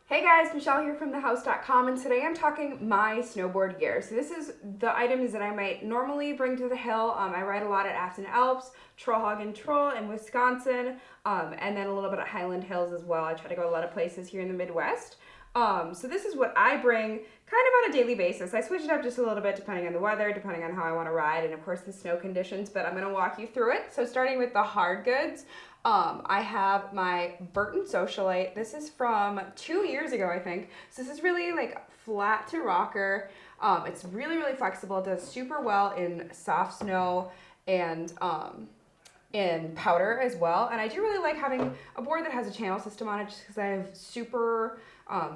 Hey guys, Michelle here from thehouse.com, and today I'm talking my snowboard gear. So this is the items that I might normally bring to the hill. I ride a lot at Afton Alps, Trollhagen Troll in Wisconsin, and then a little bit at Highland Hills as well. I try to go a lot of places here in the Midwest. So this is what I bring kind of on a daily basis. I switch it up just a little bit depending on the weather, depending on how I want to ride, and of course the snow conditions, but I'm going to walk you through it. So starting with the hard goods. I have my Burton Socialite. This is from 2 years ago, I think. So this is really like flat to rocker. It's really, really flexible. It does super well in soft snow and in powder as well. And I do really like having a board that has a channel system on it just because I have super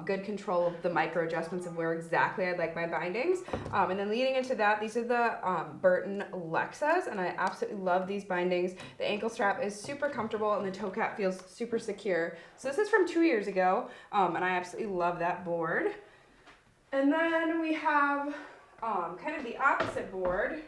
good control of the micro adjustments of where exactly I'd like my bindings. And then leading into that, these are the Burton Lexas, and I absolutely love these bindings. The ankle strap is super comfortable and the toe cap feels super secure. So this is from 2 years ago, and I absolutely love that board. And then we have kind of the opposite board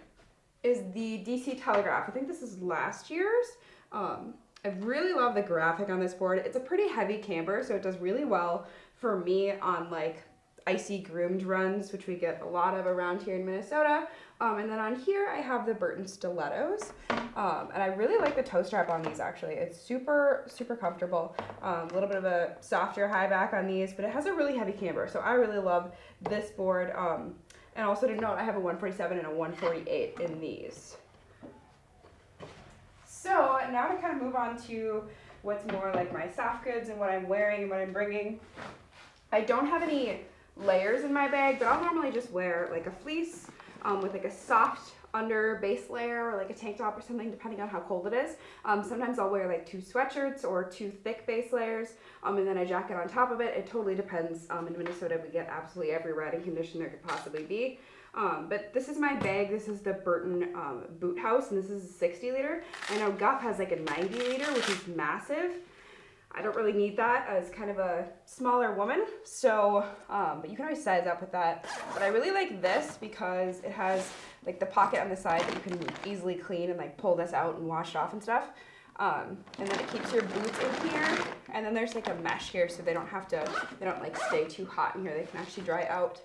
is the DC Telegraph. I think this is last year's. I really love the graphic on this board. It's a pretty heavy camber, so it does really well for me on like icy groomed runs, which we get a lot of around here in Minnesota. And then on here I have the Burton Stilettos. And I really like the toe strap on these actually. It's super, super comfortable. A little bit of a softer high back on these, but it has a really heavy camber. So I really love this board. And also to note, I have a 147 and a 148 in these. So now to kind of move on to what's more like my soft goods and what I'm wearing and what I'm bringing. I don't have any layers in my bag, but I'll normally just wear like a fleece with like a soft under base layer or like a tank top or something depending on how cold it is. Sometimes I'll wear like 2 sweatshirts or 2 thick base layers and then a jacket on top of it. It totally depends. In Minnesota we get absolutely every riding condition there could possibly be. But this is my bag. This is the Burton Boot House, and this is a 60 liter. I know Guff has like a 90 liter, which is massive. I don't really need that as kind of a smaller woman, so, but you can always size up with that. But I really like this because it has like the pocket on the side that you can easily clean and like pull this out and wash it off and stuff. And then it keeps your boots in here, and then there's like a mesh here so they don't like stay too hot in here. They can actually dry out.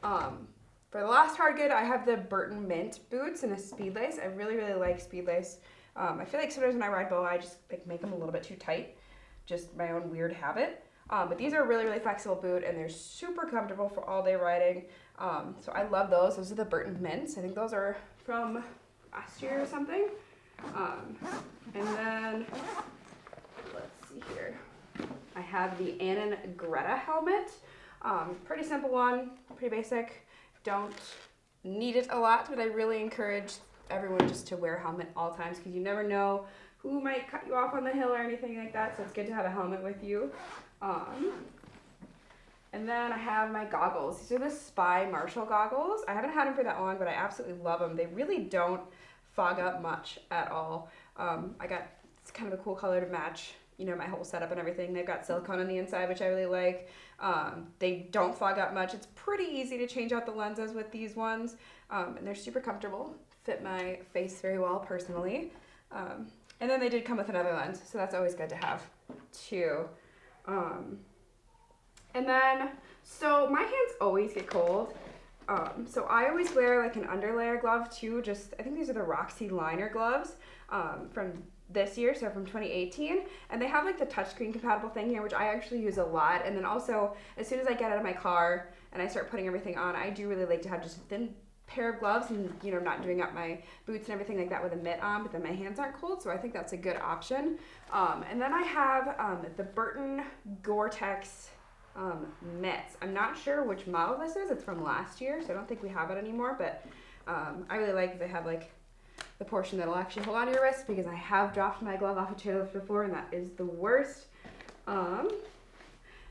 For the last hard good, I have the Burton Mint boots and a speed lace. I really, really like speed lace. I feel like sometimes when I ride bow, I just like make them a little bit too tight. Just my own weird habit. But these are a really, really flexible boot, and they're super comfortable for all day riding. So I love those. Those are the Burton Mints. I think those are from last year or something. And then, let's see here. I have the Annan Greta helmet. Pretty simple one, pretty basic. Don't need it a lot, but I really encourage everyone just to wear a helmet all times because you never know who might cut you off on the hill or anything like that, so it's good to have a helmet with you. And then I have my goggles. These are the Spy Marshall goggles. I haven't had them for that long, but I absolutely love them. They really don't fog up much at all. It's kind of a cool color to match, you know, my whole setup and everything. They've got silicone on the inside, which I really like. They don't fog up much. It's pretty easy to change out the lenses with these ones, and they're super comfortable. Fit my face very well personally. And then they did come with another lens, so that's always good to have too. And then, so my hands always get cold. So I always wear like an underlayer glove too. I think these are the Roxy liner gloves from this year, so from 2018. And they have like the touchscreen compatible thing here, which I actually use a lot. And then also, as soon as I get out of my car and I start putting everything on, I do really like to have just a thin pair of gloves and, you know, not doing up my boots and everything like that with a mitt on, but then my hands aren't cold, so I think that's a good option. And then I have the Burton Gore-Tex mitts. I'm not sure which model this is. It's from last year, so I don't think we have it anymore, but I really like that they have like the portion that'll actually hold on to your wrist because I have dropped my glove off a chairlift before and that is the worst.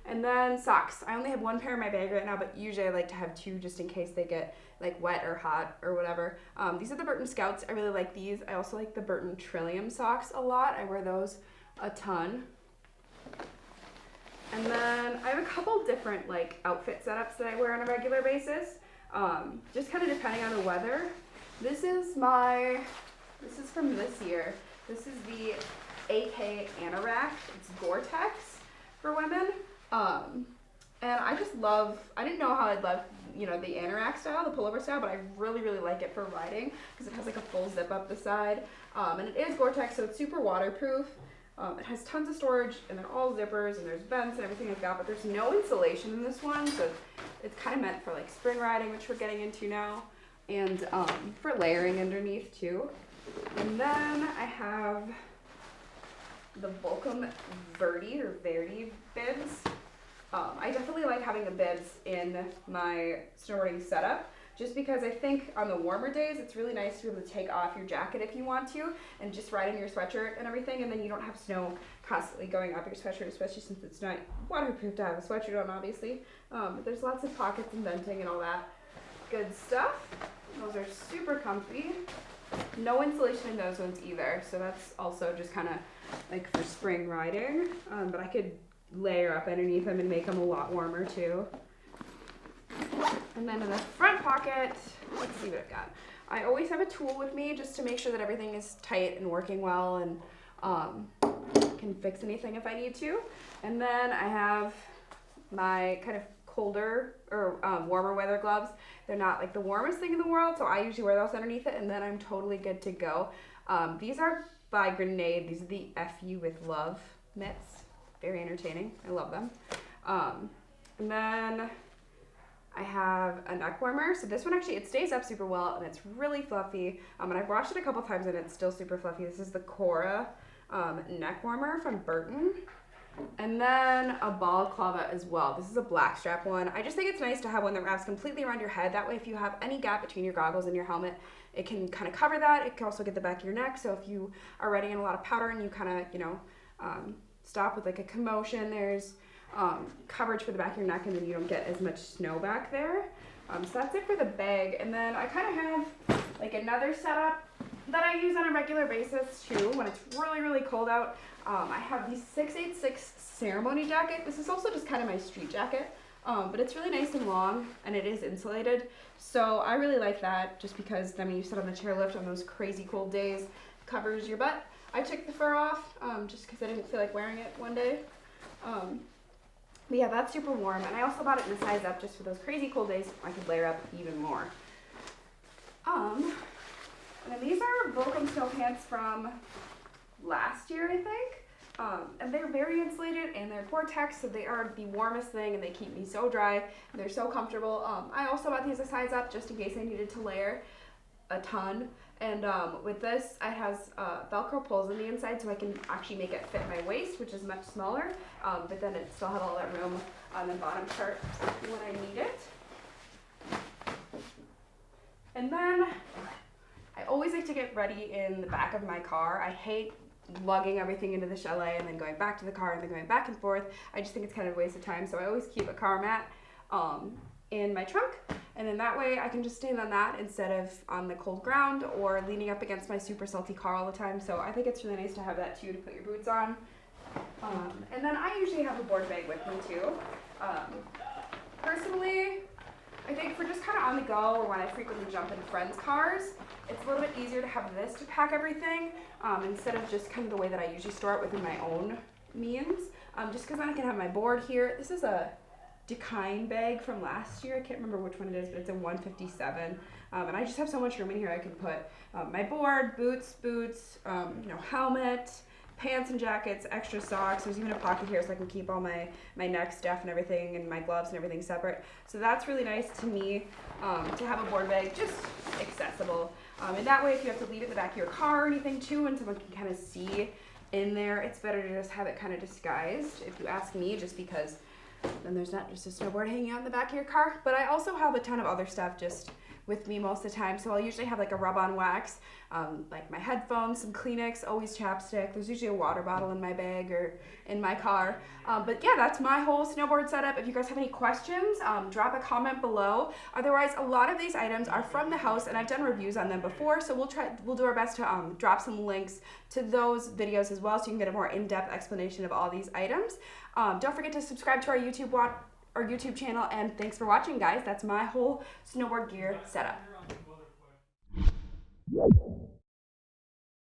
And then socks. I only have 1 pair in my bag right now, but usually I like to have 2 just in case they get like wet or hot or whatever. These are the Burton Scouts. I really like these. I also like the Burton Trillium socks a lot. I wear those a ton. And then I have a couple different like outfit setups that I wear on a regular basis, just kind of depending on the weather. This is from this year. This is the AK Anorak. It's Gore-Tex for women. And I just love, I didn't know how I'd love, you know, the anorak style, the pullover style, but I really, really like it for riding because it has like a full zip up the side. And it is Gore-Tex, so it's super waterproof. It has tons of storage, and they're all zippers, and there's vents and everything like that, but there's no insulation in this one, so it's kind of meant for like spring riding, which we're getting into now, and for layering underneath too. And then I have the Volcom Verdi bibs. I definitely like having the bibs in my snowboarding setup, just because I think on the warmer days it's really nice to be able to take off your jacket if you want to and just ride in your sweatshirt and everything, and then you don't have snow constantly going up your sweatshirt, especially since it's not waterproof to have a sweatshirt on, obviously. But there's lots of pockets and venting and all that good stuff. Those are super comfy. No insulation in those ones either, so that's also just kind of like for spring riding, but I could layer up underneath them and make them a lot warmer too. And then in the front pocket, let's see what I've got. I always have a tool with me just to make sure that everything is tight and working well, and can fix anything if I need to. And then I have my kind of colder or warmer weather gloves. They're not like the warmest thing in the world, so I usually wear those underneath it, and then I'm totally good to go. These are by Grenade. These are the FU with Love mitts. Very entertaining. I love them. And then I have a neck warmer. So this one actually, it stays up super well, and it's really fluffy. And I've washed it a couple times and it's still super fluffy. This is the Cora neck warmer from Burton. And then a balaclava as well. This is a black strap one. I just think it's nice to have one that wraps completely around your head. That way if you have any gap between your goggles and your helmet, it can kind of cover that. It can also get the back of your neck. So if you are riding in a lot of powder and you kind of, you know, stop with like a commotion, there's coverage for the back of your neck, and then you don't get as much snow back there. So that's it for the bag. And then I kind of have like another setup that I use on a regular basis too when it's really, really cold out. I have the 686 ceremony jacket. This is also just kind of my street jacket, but it's really nice and long, and it is insulated. So I really like that, just because then when you sit on the chairlift on those crazy cold days, it covers your butt. I took the fur off just because I didn't feel like wearing it one day. But yeah, that's super warm, and I also bought it in a size up just for those crazy cold days. I could layer up even more. And then these are Volcom snow pants from last year, I think. And they're very insulated, and they're Gore-Tex, so they are the warmest thing, and they keep me so dry. And they're so comfortable. I also bought these a size up just in case I needed to layer a ton. And with this, it has Velcro pulls on the inside, so I can actually make it fit my waist, which is much smaller, but then it still has all that room on the bottom part when I need it. And then I always like to get ready in the back of my car. I hate lugging everything into the chalet and then going back to the car and then going back and forth. I just think it's kind of a waste of time, so I always keep a car mat in my trunk, and then that way I can just stand on that instead of on the cold ground or leaning up against my super salty car all the time. So I think it's really nice to have that too, to put your boots on. And then I usually have a board bag with me too. Personally, I think for just kind of on the go, or when I frequently jump in friends' cars, it's a little bit easier to have this to pack everything instead of just kind of the way that I usually store it within my own means. Just because then I can have my board here. This is a Decine bag from last year. I can't remember which one it is, but it's a 157. And I just have so much room in here. I can put my board, boots, you know, helmet, pants and jackets, extra socks. There's even a pocket here so I can keep all my neck stuff and everything, and my gloves and everything separate. So that's really nice to me, to have a board bag just accessible. And that way, if you have to leave it in the back of your car or anything too, and someone can kind of see in there, it's better to just have it kind of disguised, if you ask me, just because then there's not just a snowboard hanging out in the back of your car. But I also have a ton of other stuff just with me most of the time. So I'll usually have like a rub-on wax, like my headphones, some Kleenex, always chapstick. There's usually a water bottle in my bag or in my car. But yeah, that's my whole snowboard setup. If you guys have any questions, drop a comment below. Otherwise, a lot of these items are from the house, and I've done reviews on them before. So we'll do our best to drop some links to those videos as well, so you can get a more in-depth explanation of all these items. Don't forget to subscribe to our YouTube channel, and thanks for watching, guys. That's my whole snowboard gear setup.